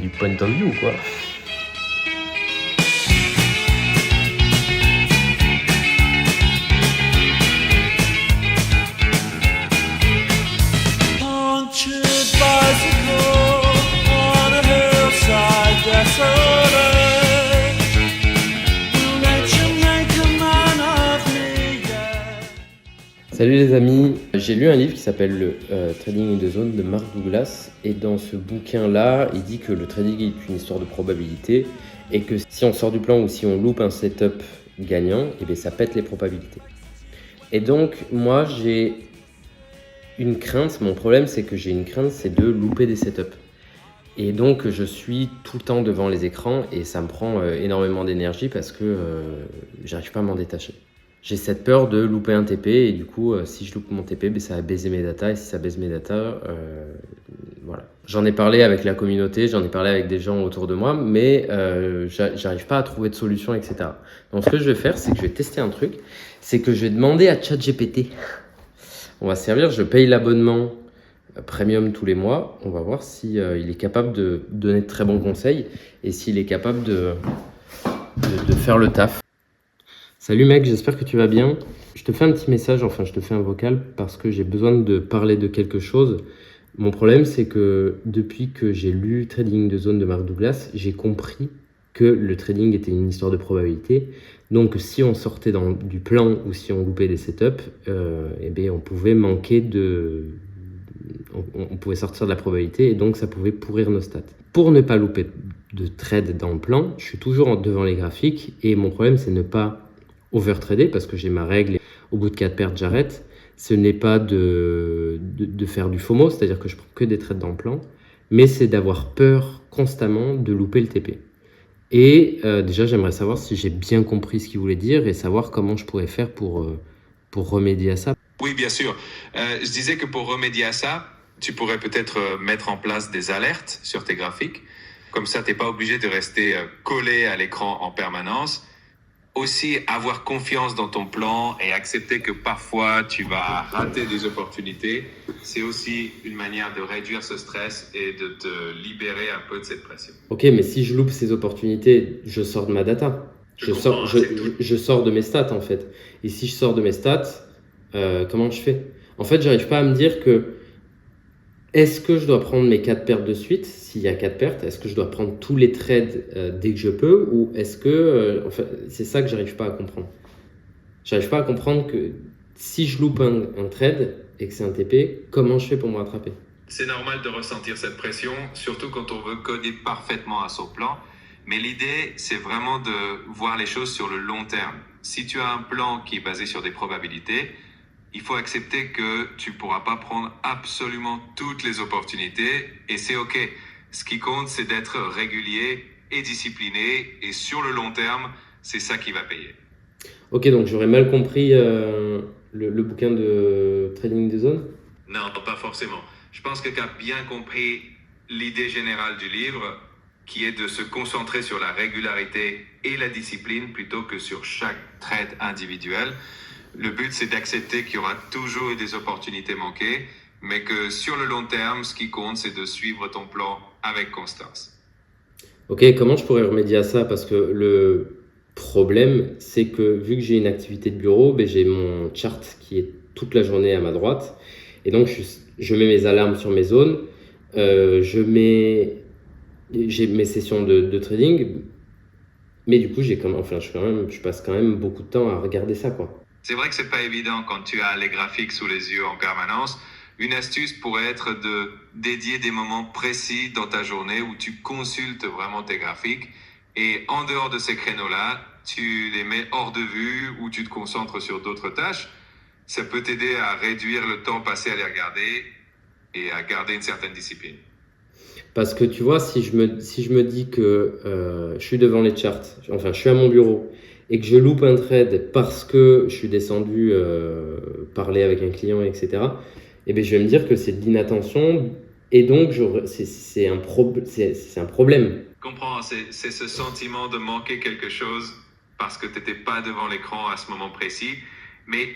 du point of view, quoi. Salut les amis, j'ai lu un livre qui s'appelle le Trading in the Zone de Mark Douglas, et dans ce bouquin-là, il dit que le trading est une histoire de probabilité et que si on sort du plan ou si on loupe un setup gagnant, eh bien, ça pète les probabilités. Et donc moi j'ai une crainte, mon problème c'est que j'ai une crainte, c'est de louper des setups. Et donc je suis tout le temps devant les écrans et ça me prend énormément d'énergie parce que j'arrive pas à m'en détacher. J'ai cette peur de louper un TP et du coup, si je loupe mon TP, ben, ça va baiser mes datas. Et si ça baise mes datas, voilà. J'en ai parlé avec la communauté, j'en ai parlé avec des gens autour de moi, mais j'arrive pas à trouver de solution, etc. Donc ce que je vais faire, c'est que je vais tester un truc. C'est que je vais demander à ChatGPT. On va se servir, je paye l'abonnement premium tous les mois. On va voir si il est capable de donner de très bons conseils et s'il est capable de faire le taf. Salut mec, j'espère que tu vas bien. Je te fais un petit message, enfin je te fais un vocal parce que j'ai besoin de parler de quelque chose. Mon problème c'est que depuis que j'ai lu Trading in the Zone de Mark Douglas, j'ai compris que le trading était une histoire de probabilité. Donc si on sortait du plan ou si on loupait des setups, eh bien, on pouvait manquer on pouvait sortir de la probabilité et donc ça pouvait pourrir nos stats. Pour ne pas louper de trade dans le plan, je suis toujours devant les graphiques et mon problème c'est ne pas overtrader parce que j'ai ma règle et au bout de 4 pertes j'arrête. Ce n'est pas de faire du FOMO, c'est-à-dire que je prends que des trades dans le plan, mais c'est d'avoir peur constamment de louper le TP. Et déjà j'aimerais savoir si j'ai bien compris ce qu'il voulait dire et savoir comment je pourrais faire pour remédier à ça. Oui, bien sûr. Je disais que pour remédier à ça, tu pourrais peut-être mettre en place des alertes sur tes graphiques. Comme ça, tu n'es pas obligé de rester collé à l'écran en permanence. Aussi, avoir confiance dans ton plan et accepter que parfois tu vas rater des opportunités, c'est aussi une manière de réduire ce stress et de te libérer un peu de cette pression. Ok, mais si je loupe ces opportunités, je sors de ma data. Je sors de mes stats en fait. Et si je sors de mes stats, comment je fais? En fait, j'arrive pas à me dire que est-ce que je dois prendre mes 4 pertes de suite, s'il y a 4 pertes, est-ce que je dois prendre tous les trades dès que je peux, ou est-ce que, enfin, c'est ça que j'arrive pas à comprendre. J'arrive pas à comprendre que si je loupe un trade et que c'est un TP, comment je fais pour me rattraper? C'est normal de ressentir cette pression, surtout quand on veut coder parfaitement à son plan. Mais l'idée, c'est vraiment de voir les choses sur le long terme. Si tu as un plan qui est basé sur des probabilités, il faut accepter que tu ne pourras pas prendre absolument toutes les opportunités et c'est OK. Ce qui compte, c'est d'être régulier et discipliné et sur le long terme, c'est ça qui va payer. Ok, donc j'aurais mal compris le bouquin de Trading in the Zone? Non, pas forcément. Je pense que tu as bien compris l'idée générale du livre qui est de se concentrer sur la régularité et la discipline plutôt que sur chaque trade individuel. Le but, c'est d'accepter qu'il y aura toujours des opportunités manquées, mais que sur le long terme, ce qui compte, c'est de suivre ton plan avec constance. Ok, comment je pourrais remédier à ça? Parce que le problème, c'est que vu que j'ai une activité de bureau, ben, j'ai mon chart qui est toute la journée à ma droite. Et donc, je mets mes alarmes sur mes zones. J'ai mes sessions de trading. Mais du coup, je passe quand même beaucoup de temps à regarder ça, quoi. C'est vrai que c'est pas évident quand tu as les graphiques sous les yeux en permanence. Une astuce pourrait être de dédier des moments précis dans ta journée où tu consultes vraiment tes graphiques. Et en dehors de ces créneaux-là, tu les mets hors de vue ou tu te concentres sur d'autres tâches. Ça peut t'aider à réduire le temps passé à les regarder et à garder une certaine discipline. Parce que tu vois, si je me dis que je suis devant les charts, enfin je suis à mon bureau, et que je loupe un trade parce que je suis descendu parler avec un client, etc., eh bien, je vais me dire que c'est de l'inattention et donc c'est un problème. Je comprends, c'est ce sentiment de manquer quelque chose parce que tu n'étais pas devant l'écran à ce moment précis. Mais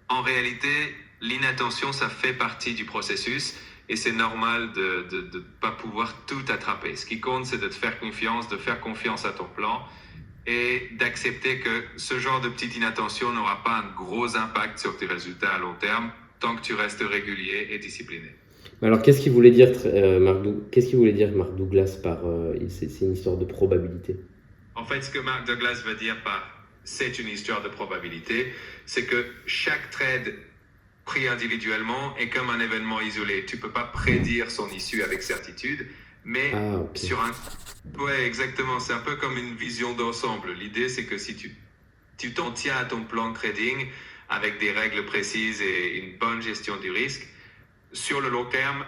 en réalité, L'inattention, ça fait partie du processus et c'est normal de ne pas pouvoir tout attraper. Ce qui compte, c'est de te faire confiance, de faire confiance à ton plan et d'accepter que ce genre de petite inattention n'aura pas un gros impact sur tes résultats à long terme tant que tu restes régulier et discipliné. Alors, qu'est-ce qu'il voulait dire, qu'est-ce qu'il voulait dire Mark Douglas par c'est une histoire de probabilité? En fait, ce que Mark Douglas veut dire par c'est une histoire de probabilité, c'est que chaque trade pris individuellement est comme un événement isolé. Tu peux pas prédire son issue avec certitude, mais sur un... Ouais, exactement. C'est un peu comme une vision d'ensemble. L'idée, c'est que si tu t'en tiens à ton plan de trading avec des règles précises et une bonne gestion du risque, sur le long terme,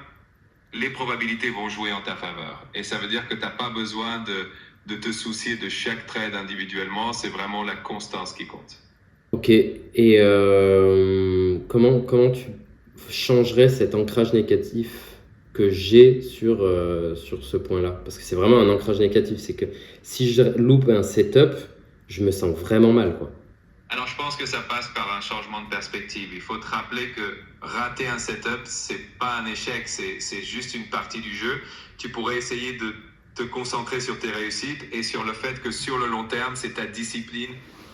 les probabilités vont jouer en ta faveur. Et ça veut dire que tu n'as pas besoin de te soucier de chaque trade individuellement. C'est vraiment la constance qui compte. Ok, et comment tu changerais cet ancrage négatif que j'ai sur ce point-là? Parce que c'est vraiment un ancrage négatif, c'est que si je loupe un setup, je me sens vraiment mal, quoi. Alors je pense que ça passe par un changement de perspective. Il faut te rappeler que rater un setup, c'est pas un échec, c'est juste une partie du jeu. Tu pourrais essayer de te concentrer sur tes réussites et sur le fait que sur le long terme, c'est ta discipline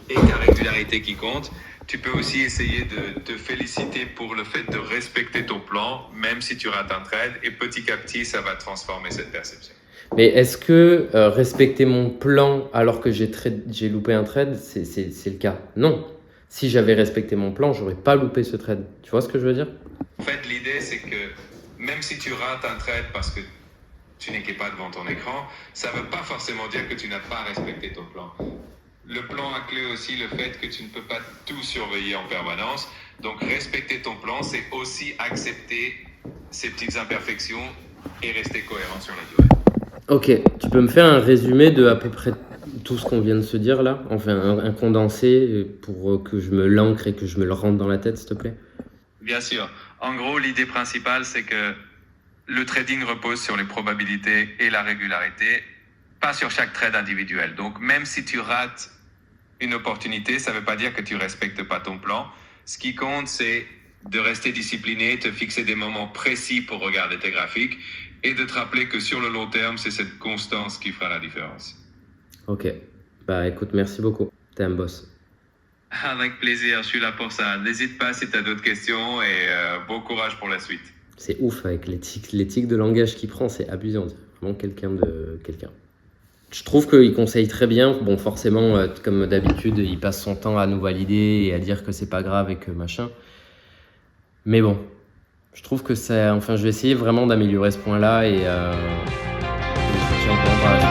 et ta régularité qui compte. Tu peux aussi essayer de te féliciter pour le fait de respecter ton plan, même si tu rates un trade, et petit à petit, ça va transformer cette perception. Mais est-ce que respecter mon plan alors que j'ai loupé un trade, c'est le cas? Non. Si j'avais respecté mon plan, j'aurais pas loupé ce trade. Tu vois ce que je veux dire? En fait, l'idée, c'est que même si tu rates un trade parce que tu n'es pas devant ton écran, ça ne veut pas forcément dire que tu n'as pas respecté ton plan. Le plan inclut aussi le fait que tu ne peux pas tout surveiller en permanence. Donc, respecter ton plan, c'est aussi accepter ces petites imperfections et rester cohérent sur la durée. Ok, tu peux me faire un résumé de à peu près tout ce qu'on vient de se dire là? Enfin, un condensé pour que je me l'ancre et que je me le rentre dans la tête, s'il te plaît? Bien sûr. En gros, l'idée principale, c'est que le trading repose sur les probabilités et la régularité, pas sur chaque trade individuel. Donc, même si tu rates une opportunité, ça ne veut pas dire que tu ne respectes pas ton plan. Ce qui compte, c'est de rester discipliné, te fixer des moments précis pour regarder tes graphiques et de te rappeler que sur le long terme, c'est cette constance qui fera la différence. Ok. Bah écoute, merci beaucoup. T'es un boss. Avec plaisir, je suis là pour ça. N'hésite pas si tu as d'autres questions et bon courage pour la suite. C'est ouf avec les tics de langage qu'il prend, c'est abusé. On dirait vraiment quelqu'un. Je trouve qu'il conseille très bien. Bon, forcément, comme d'habitude, il passe son temps à nous valider et à dire que c'est pas grave et que machin. Mais bon, je trouve que c'est. Enfin, je vais essayer vraiment d'améliorer ce point-là et je tiens au courant par la suite.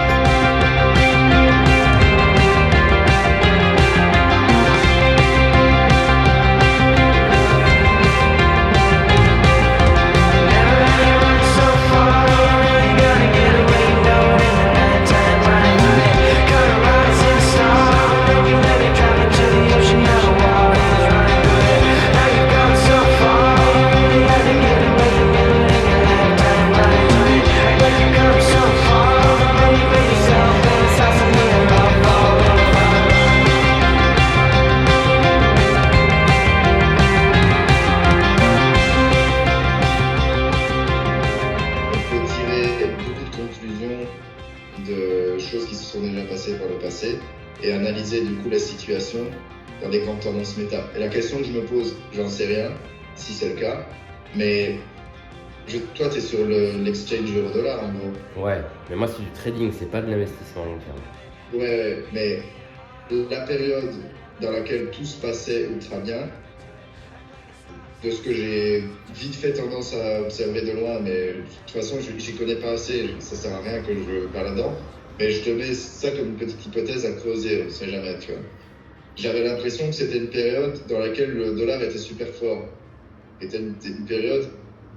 Et analyser du coup la situation dans des grandes tendances méta. Et la question que je me pose, j'en sais rien, si c'est le cas, mais toi tu es sur l'exchange euro-dollar en gros. Ouais, mais moi c'est du trading, c'est pas de l'investissement à long terme. Ouais, mais la période dans laquelle tout se passait ultra bien, de ce que j'ai vite fait tendance à observer de loin, mais de toute façon j'y connais pas assez, ça sert à rien que je parle là-dedans. Mais je te mets ça comme une petite hypothèse à creuser, on ne sait jamais, tu vois. J'avais l'impression que c'était une période dans laquelle le dollar était super fort. C'était une période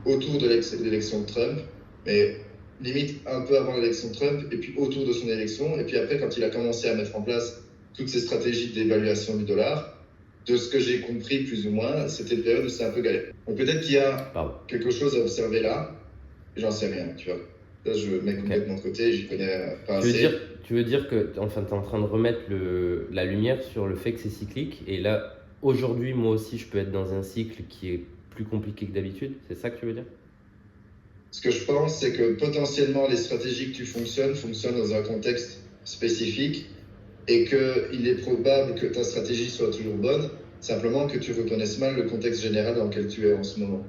autour de l'élection de Trump, mais limite un peu avant l'élection de Trump, et puis autour de son élection. Et puis après, quand il a commencé à mettre en place toutes ces stratégies d'évaluation du dollar, de ce que j'ai compris plus ou moins, c'était une période où c'est un peu galère. Donc peut-être qu'il y a quelque chose à observer là, j'en sais rien, tu vois. Là, je mets complètement de côté, j'y connais pas assez. Tu veux dire que enfin, tu es en train de remettre la lumière sur le fait que c'est cyclique. Et là, aujourd'hui, moi aussi, je peux être dans un cycle qui est plus compliqué que d'habitude. C'est ça que tu veux dire? Ce que je pense, c'est que potentiellement les stratégies que tu fonctionnes dans un contexte spécifique et qu'il est probable que ta stratégie soit toujours bonne, simplement que tu reconnaisses mal le contexte général dans lequel tu es en ce moment.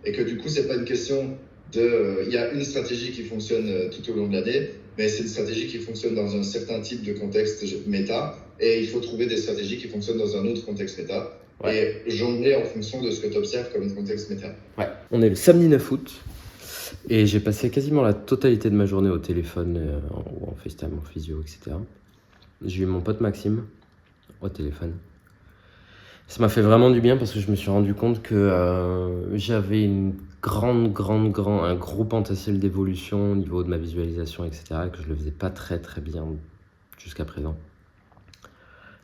Et que du coup, c'est pas une question de... Il y a une stratégie qui fonctionne tout au long de l'année, mais c'est une stratégie qui fonctionne dans un certain type de contexte méta, et il faut trouver des stratégies qui fonctionnent dans un autre contexte méta, et jongler en fonction de ce que tu observes comme contexte méta. Ouais. On est le samedi 9 août, et j'ai passé quasiment la totalité de ma journée au téléphone, ou en FaceTime, en physio, etc. J'ai eu mon pote Maxime au téléphone. Ça m'a fait vraiment du bien parce que je me suis rendu compte que j'avais un gros potentiel d'évolution au niveau de ma visualisation, etc. Et que je le faisais pas très bien jusqu'à présent.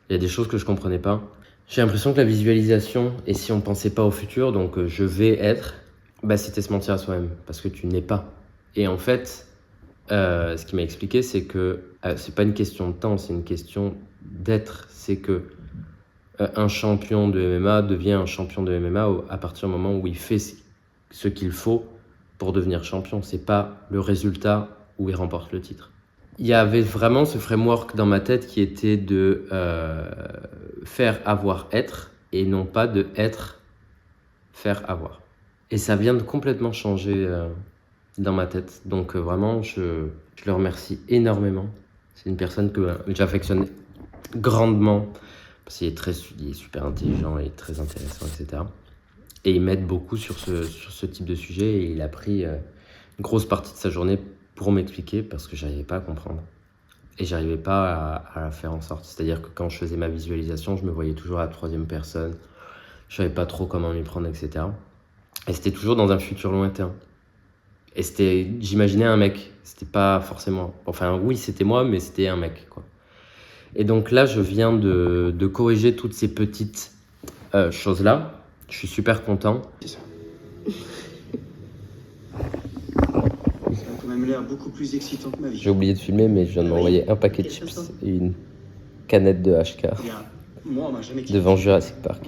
Il y a des choses que je comprenais pas. J'ai l'impression que la visualisation, et si on pensait pas au futur, donc je vais être, bah, c'était se mentir à soi-même parce que tu n'es pas. Et en fait, ce qu'il m'a expliqué, c'est que c'est pas une question de temps, c'est une question d'être. C'est que un champion de MMA devient un champion de MMA à partir du moment où il fait ce qu'il faut pour devenir champion. C'est pas le résultat où il remporte le titre. Il y avait vraiment ce framework dans ma tête qui était de faire avoir être et non pas de être faire avoir. Et ça vient de complètement changer dans ma tête. Donc vraiment, je le remercie énormément. C'est une personne que j'affectionne grandement parce qu'il est super intelligent et très intéressant, etc. Et il m'aide beaucoup sur ce type de sujet et il a pris une grosse partie de sa journée pour m'expliquer parce que j'arrivais pas à comprendre. Et j'arrivais pas à faire en sorte. C'est-à-dire que quand je faisais ma visualisation, je me voyais toujours à la troisième personne. Je savais pas trop comment m'y prendre, etc. Et c'était toujours dans un futur lointain. Et j'imaginais un mec. C'était pas forcément... Enfin, oui, c'était moi, mais c'était un mec, quoi. Et donc là, je viens de corriger toutes ces petites choses-là. Je suis super content. C'est ça. Ça a quand même l'air beaucoup plus excitant que ma vie. J'ai oublié de filmer, mais je viens de m'envoyer un paquet de chips et une canette de HK Moi, on m'a jamais devant Jurassic Park.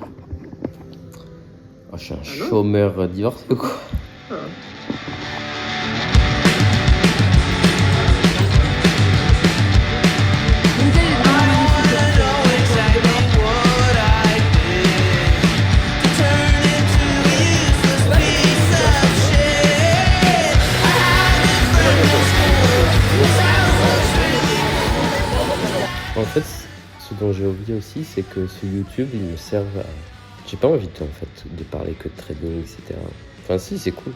Oh, je suis un chômeur divorcé ou quoi? En fait, ce dont j'ai oublié aussi, c'est que ce YouTube, il me sert à... J'ai pas envie en fait, de parler que de trading, etc. Enfin si, c'est cool.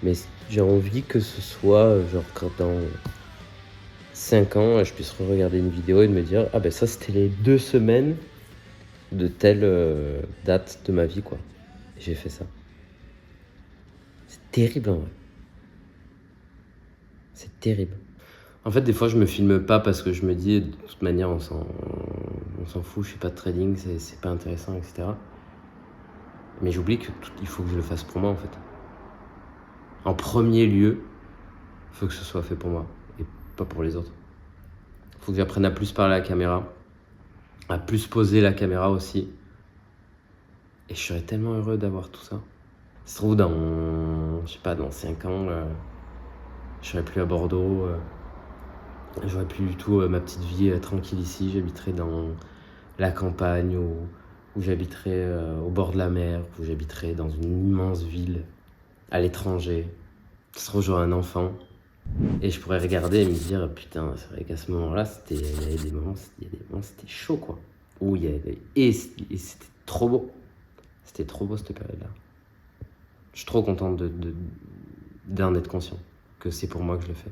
Mais j'ai envie que ce soit, genre, quand dans 5 ans, je puisse regarder une vidéo et de me dire « Ah ben ça, c'était les 2 semaines de telle date de ma vie, quoi. » Et j'ai fait ça. C'est terrible, en vrai. C'est terrible. En fait, des fois, je me filme pas parce que je me dis, de toute manière, on s'en fout, je fais pas de trading, c'est pas intéressant, etc. Mais j'oublie il faut que je le fasse pour moi, en fait. En premier lieu, il faut que ce soit fait pour moi et pas pour les autres. Il faut que j'apprenne à plus parler à la caméra, à plus poser la caméra aussi. Et je serais tellement heureux d'avoir tout ça. Ça se trouve, dans 5 ans, je serai plus à Bordeaux. J'aurais plus du tout ma petite vie tranquille ici. J'habiterai dans la campagne où j'habiterai au bord de la mer, où j'habiterai dans une immense ville à l'étranger. Ça se trouve, j'aurai un enfant et je pourrais regarder et me dire putain, c'est vrai qu'à ce moment-là, il y a des moments, c'était chaud, quoi. Et c'était trop beau. C'était trop beau cette période-là. Je suis trop content d'en être conscient que c'est pour moi que je le fais.